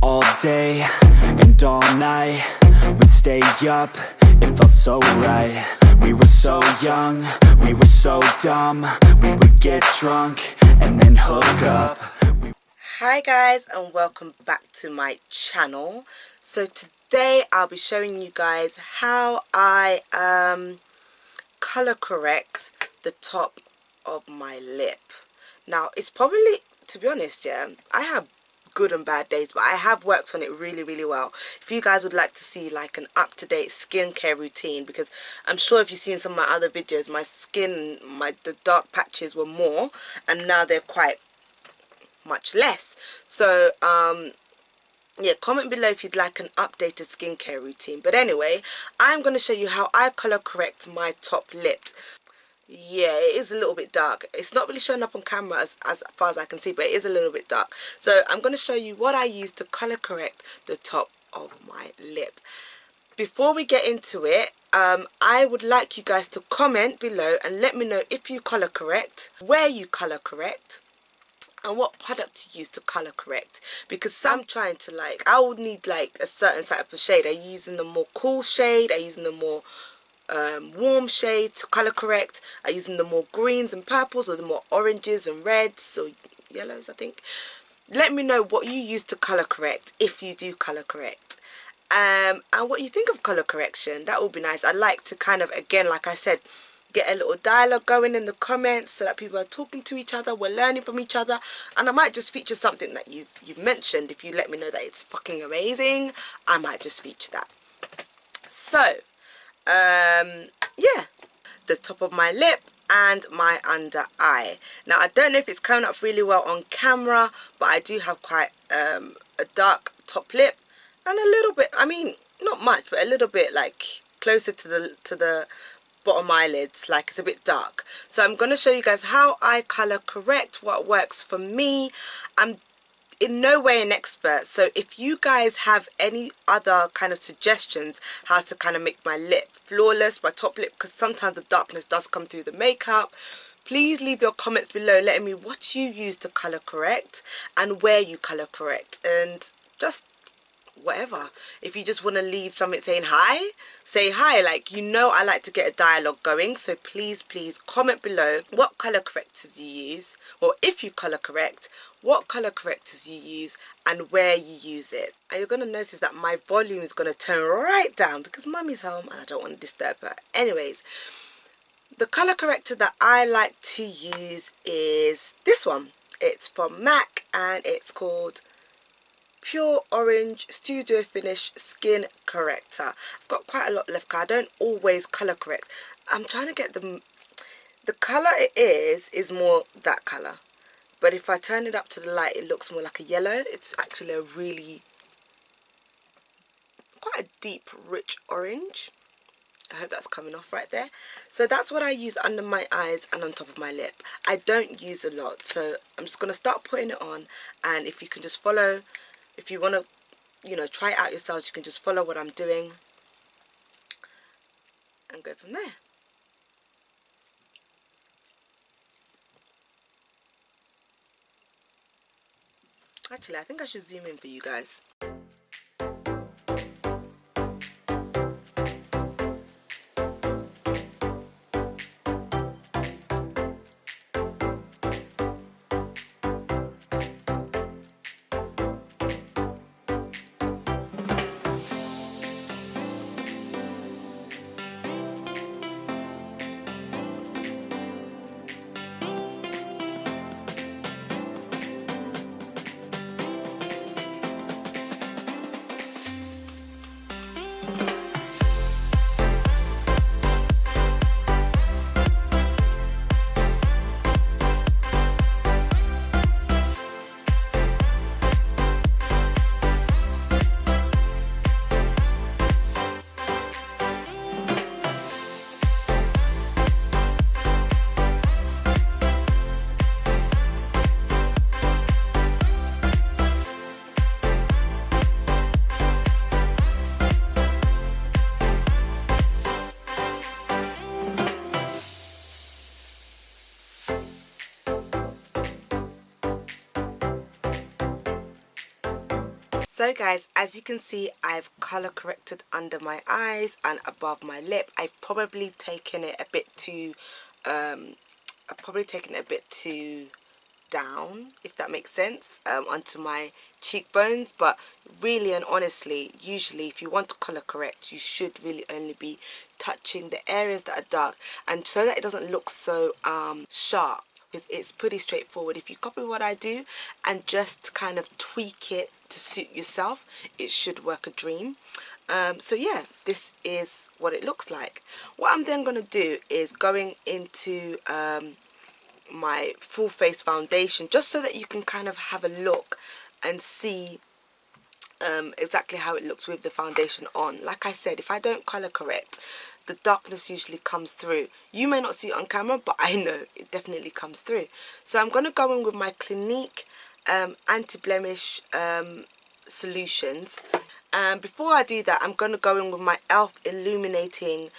all day and all night. We'd stay up, it felt so right. We were so young, we were so dumb. We would get drunk and then hook up. Hi guys, and welcome back to my channel. So today I'll be showing you guys how I color correct the top of my lip. Now it's probably, to be honest, yeah, I have good and bad days, but I have worked on it really well. If you guys would like to see like an up-to-date skincare routine, because I'm sure if you've seen some of my other videos, my skin, the dark patches were more, and now they're quite much less. So yeah, comment below if you'd like an updated skincare routine. But anyway, I'm going to show you how I color correct my top lip. Yeah, it is a little bit dark. It's not really showing up on camera as far as I can see, but it is a little bit dark. So I'm going to show you what I use to color correct the top of my lip. Before we get into it, I would like you guys to comment below and let me know if you color correct, where you color correct, and what product you use to color correct. Because I'm trying to, like, I would need like a certain type of shade. Are you using the more cool shade? Are you using the more warm shade to color correct? Are you using the more greens and purples, or the more oranges and reds or yellows? I think. Let me know what you use to color correct, if you do color correct, and what you think of color correction. That would be nice. I'd like to kind of, again, like I said, get a little dialogue going in the comments so that people are talking to each other, we're learning from each other, and I might just feature something that you've mentioned. If you let me know that it's fucking amazing, I might just feature that. So yeah, the top of my lip and my under eye. Now I don't know if it's coming up really well on camera, but I do have quite a dark top lip, and a little bit, I mean not much, but a little bit like closer to the bottom eyelids, like it's a bit dark. So I'm going to show you guys how I color correct, what works for me. I'm in no way an expert, so if you guys have any other kind of suggestions how to kind of make my lip flawless, my top lip, because sometimes the darkness does come through the makeup, please leave your comments below letting me what you use to color correct and where you color correct, and just whatever. If you just want to leave something saying hi, say hi. Like, you know, I like to get a dialogue going, so please comment below what color correctors you use, or if you color correct, what color correctors you use and where you use it. And you're going to notice that my volume is going to turn right down because mummy's home and I don't want to disturb her. Anyways, the color corrector that I like to use is this one. It's from MAC and it's called Pure Orange Studio Finish Skin Corrector. I've got quite a lot left because I don't always color correct. I'm trying to get the color it is more that color, but if I turn it up to the light it looks more like a yellow. It's actually a really quite a deep rich orange. I hope that's coming off right there. So that's what I use under my eyes and on top of my lip. I don't use a lot, so I'm just going to start putting it on, and if you can just follow, if you want to, you know, try it out yourselves, you can just follow what I'm doing and go from there. Actually, I think I should zoom in for you guys. So guys, as you can see, I've color corrected under my eyes and above my lip. I've probably taken it a bit too down, if that makes sense, onto my cheekbones. But really and honestly, usually if you want to color correct, you should really only be touching the areas that are dark, and so that it doesn't look so sharp. It's pretty straightforward. If you copy what I do and just kind of tweak it to suit yourself, it should work a dream. So yeah, this is what it looks like. What I'm then going to do is going into my full face foundation, just so that you can kind of have a look and see exactly how it looks with the foundation on. Like I said, if I don't color correct, the darkness usually comes through. You may not see it on camera, but I know it definitely comes through. So I'm going to go in with my Clinique anti-blemish solutions. Before I do that, I'm going to go in with my e.l.f. illuminating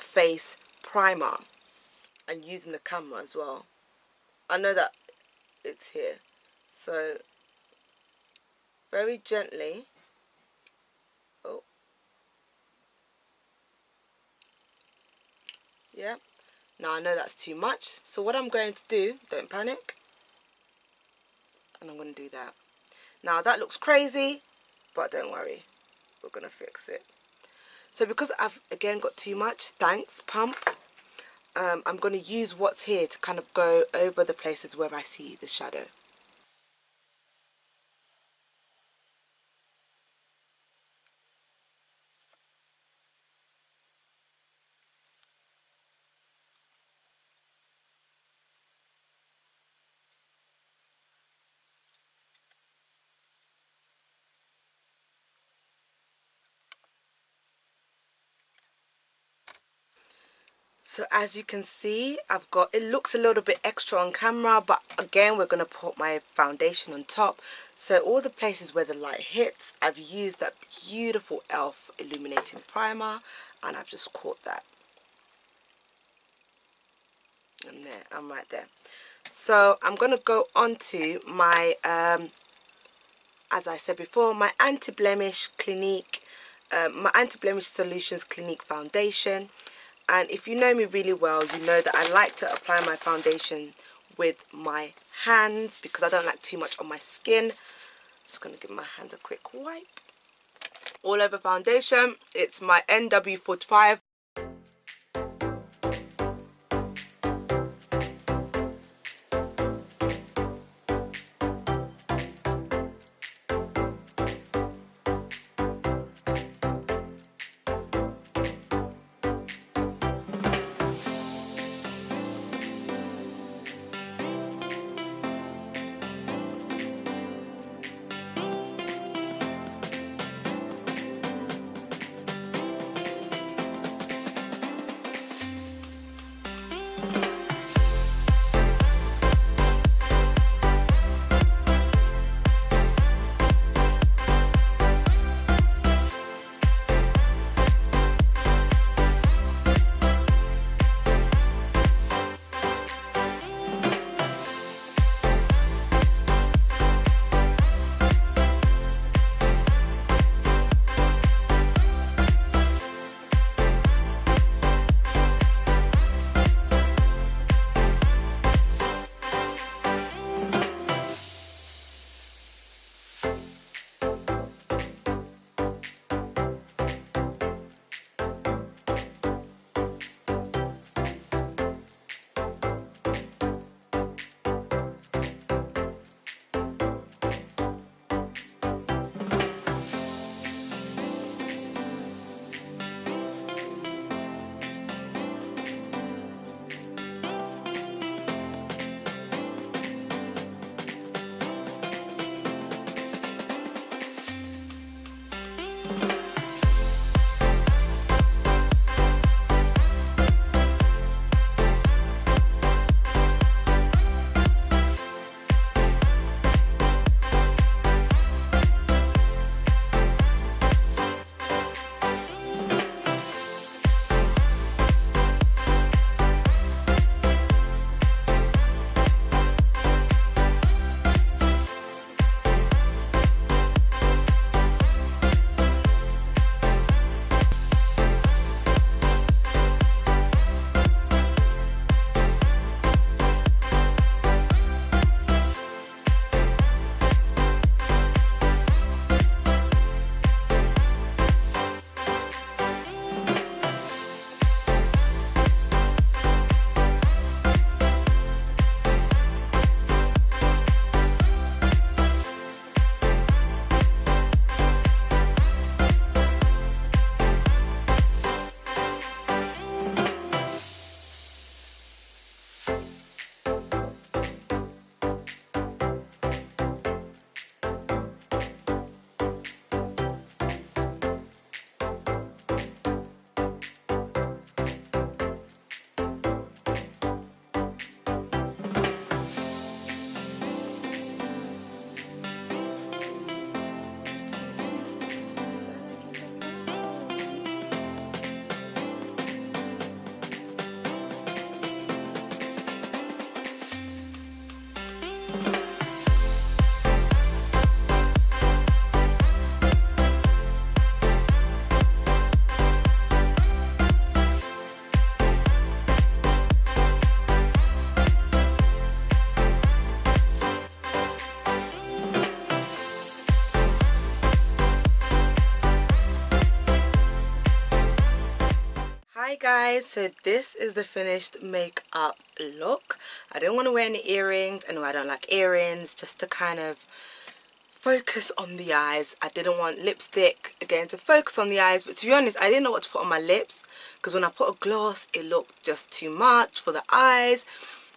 face primer, and using the camera as well. I know that it's here, so very gently. Oh, yeah. Now I know that's too much, so what I'm going to do, don't panic, and I'm going to do that. Now that looks crazy, but don't worry, we're going to fix it. So because I've again got too much, thanks pump, I'm going to use what's here to kind of go over the places where I see the shadow. So as you can see, I've got, it looks a little bit extra on camera, but again we're going to put my foundation on top. So all the places where the light hits, I've used that beautiful e.l.f. illuminating primer, and I've just caught that. And there, I'm right there. So I'm going to go on to my, as I said before, my anti-blemish Clinique, my anti-blemish solutions Clinique foundation. And if you know me really well, you know that I like to apply my foundation with my hands because I don't like too much on my skin. Just going to give my hands a quick wipe. All over foundation, it's my NW45. Hi guys, so this is the finished makeup look. I didn't want to wear any earrings. I know I don't like earrings, just to kind of focus on the eyes. I didn't want lipstick again to focus on the eyes, but to be honest, I didn't know what to put on my lips because when I put a gloss it looked just too much for the eyes.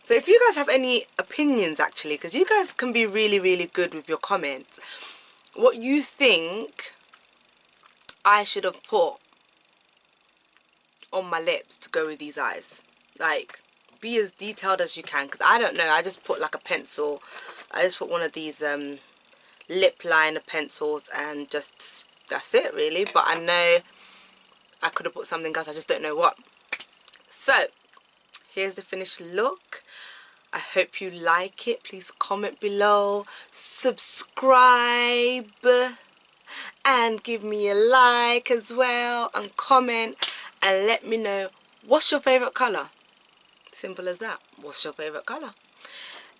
So if you guys have any opinions, actually, because you guys can be really good with your comments, what you think I should have put on my lips to go with these eyes. Like, be as detailed as you can, because I don't know, I just put like a pencil. I just put one of these lip liner pencils and just, that's it really. But I know I could have put something else, I just don't know what. So here's the finished look. I hope you like it. Please comment below, subscribe, and give me a like as well, and comment and let me know what's your favorite color. Simple as that. What's your favorite color?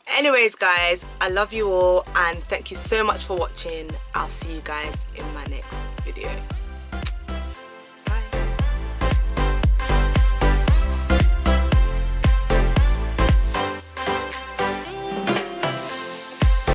Anyways guys, I love you all and thank you so much for watching. I'll see you guys in my next video.